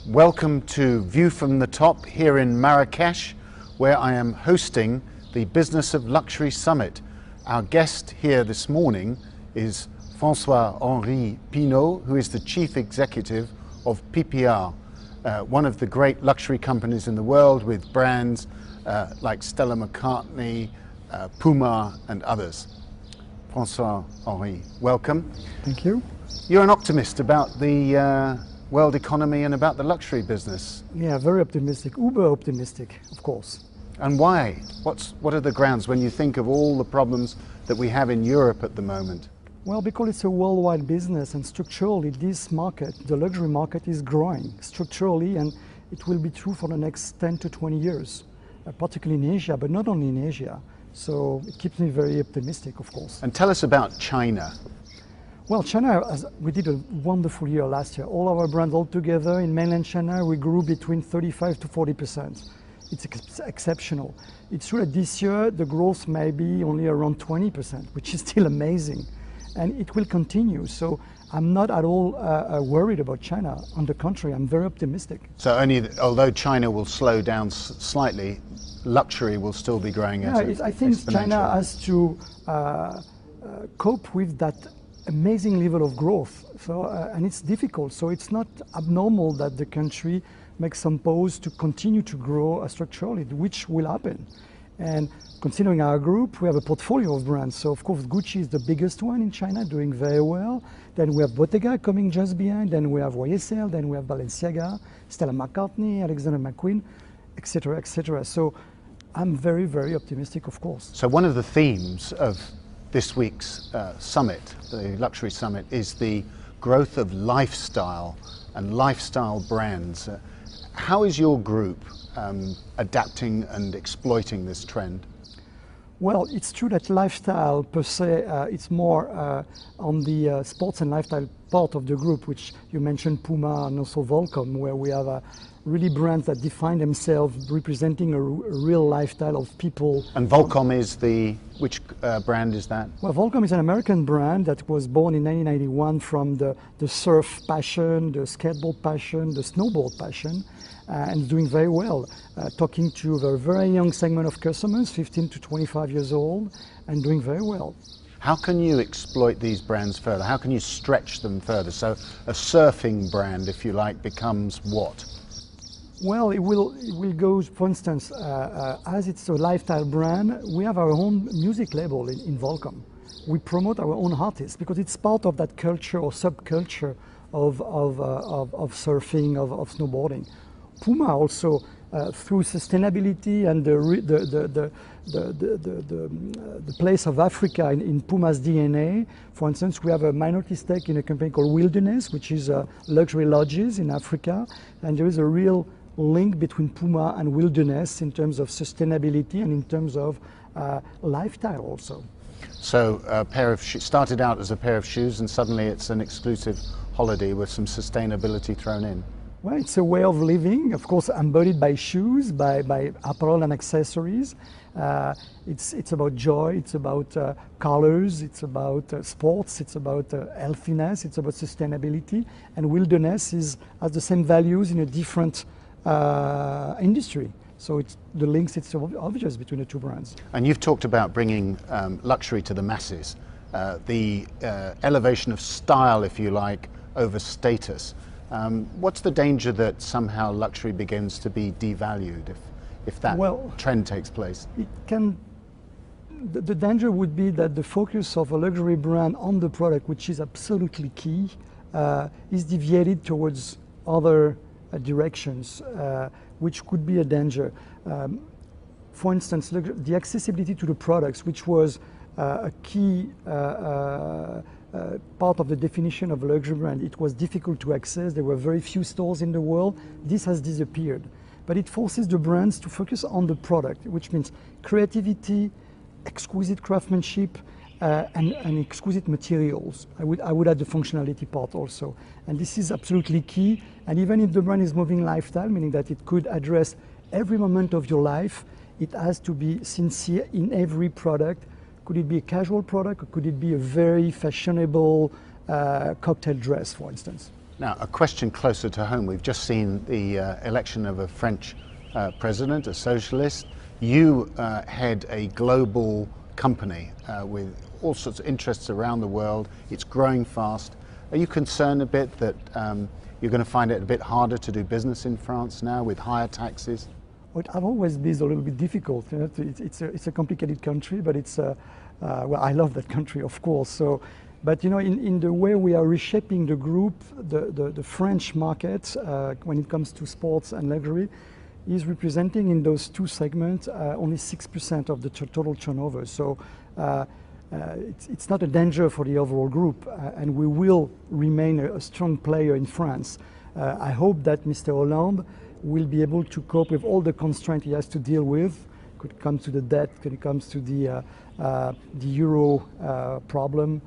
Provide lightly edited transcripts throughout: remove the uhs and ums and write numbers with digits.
Welcome to View from the Top here in Marrakesh, where I am hosting the Business of Luxury Summit. Our guest here this morning is François-Henri Pinault, who is the Chief Executive of PPR, one of the great luxury companies in the world with brands like Stella McCartney, Puma and others. François-Henri, welcome. Thank you. You're an optimist about the world economy and about the luxury business. Yeah, very optimistic, uber optimistic, of course. And why? What are the grounds when you think of all the problems that we have in Europe at the moment? Well, because it's a worldwide business and structurally this market, the luxury market, is growing structurally, and it will be true for the next 10 to 20 years, particularly in Asia, but not only in Asia. So it keeps me very optimistic, of course. And tell us about China. Well, China, we did a wonderful year last year. All our brands all together in mainland China, we grew between 35 to 40%. It's exceptional. It's true that this year the growth may be only around 20%, which is still amazing. And it will continue. So I'm not at all worried about China. On the contrary, I'm very optimistic. So although China will slow down slightly, luxury will still be growing I think China has to cope with that amazing level of growth, and it's difficult. So it's not abnormal that the country makes some pause to continue to grow structurally, which will happen. And considering our group, we have a portfolio of brands. So of course, Gucci is the biggest one in China, doing very well. Then we have Bottega coming just behind. Then we have YSL. Then we have Balenciaga, Stella McCartney, Alexander McQueen, etc., etc. So I'm very, very optimistic, of course. So one of the themes of this week's summit, the luxury summit, is the growth of lifestyle and lifestyle brands. How is your group adapting and exploiting this trend? Well, it's true that lifestyle per se, it's more on the sports and lifestyle part of the group, which you mentioned, Puma and also Volcom, where we have really brands that define themselves representing a real lifestyle of people. And Volcom is which brand is that? Well, Volcom is an American brand that was born in 1991 from the surf passion, the skateboard passion, the snowboard passion, and doing very well, talking to a very young segment of customers, 15 to 25 years old, and doing very well. How can you exploit these brands further? How can you stretch them further? So a surfing brand, if you like, becomes what? Well, it will go, for instance, as it's a lifestyle brand, we have our own music label in Volcom. We promote our own artists because it's part of that culture or subculture of surfing, of snowboarding. Puma also, through sustainability and the place of Africa in Puma's DNA. For instance, we have a minority stake in a company called Wilderness, which is luxury lodges in Africa, and there is a real link between Puma and Wilderness in terms of sustainability and in terms of lifestyle also. So a pair of started out as a pair of shoes and suddenly it's an exclusive holiday with some sustainability thrown in. Well, it's a way of living, of course, embodied by shoes, by apparel and accessories. It's about joy, it's about colors, it's about sports, it's about healthiness, it's about sustainability. And Wilderness has the same values in a different industry. So the links, it's obvious between the two brands. And you've talked about bringing luxury to the masses, the elevation of style, if you like, over status. What's the danger that somehow luxury begins to be devalued if that trend takes place? The danger would be that the focus of a luxury brand on the product, which is absolutely key, is deviated towards other directions, which could be a danger. For instance, the accessibility to the products, which was a key part of the definition of a luxury brand. It was difficult to access. There were very few stores in the world. This has disappeared. But it forces the brands to focus on the product, which means creativity, exquisite craftsmanship, and exquisite materials. I would add the functionality part also. And this is absolutely key. And even if the brand is moving lifestyle, meaning that it could address every moment of your life, it has to be sincere in every product. Could it be a casual product, or could it be a very fashionable cocktail dress, for instance? Now, a question closer to home. We've just seen the election of a French president, a socialist. You head a global company with all sorts of interests around the world. It's growing fast. Are you concerned a bit that you're going to find it a bit harder to do business in France now with higher taxes? Well, it has always been a little bit difficult. You know, it's a complicated country, but it's well, I love that country, of course. So, but you know, in the way we are reshaping the group, the French market, when it comes to sports and luxury, is representing in those two segments only 6% of the total turnover. So it's not a danger for the overall group, and we will remain a strong player in France. I hope that Mr. Hollande will be able to cope with all the constraints he has to deal with. Could come to the debt, could comes to the euro problem.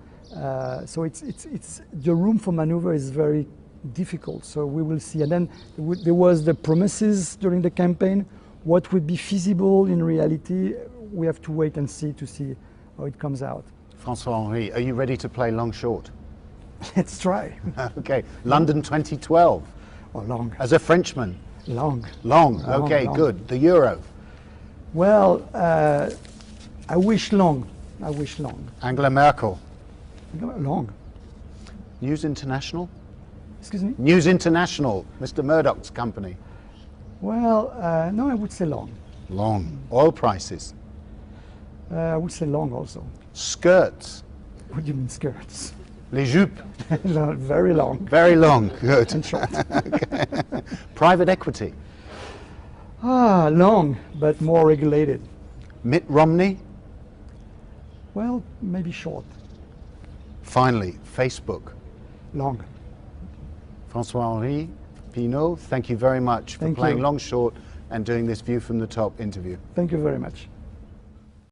So it's the room for maneuver is very difficult. So we will see. And then there was the promises during the campaign. What would be feasible in reality? We have to wait and see how it comes out. François-Henri, are you ready to play long short? Let's try. Okay, London 2012. Or long. As a Frenchman. Long. Long. Okay, long. Good. The Euro. Well, I wish long. I wish long. Angela Merkel. Long. News International. Excuse me? News International, Mr. Murdoch's company. Well, no, I would say long. Long. Oil prices. I would say long also. Skirts. What do you mean skirts? Les jupes. Very long. Very long. Good. And short. Okay. Private equity. Long, but more regulated. Mitt Romney. Well, maybe short. Finally, Facebook. Long. François-Henri Pinault, thank you very much for Thank playing you. long short and doing this View from the Top interview. Thank you very much.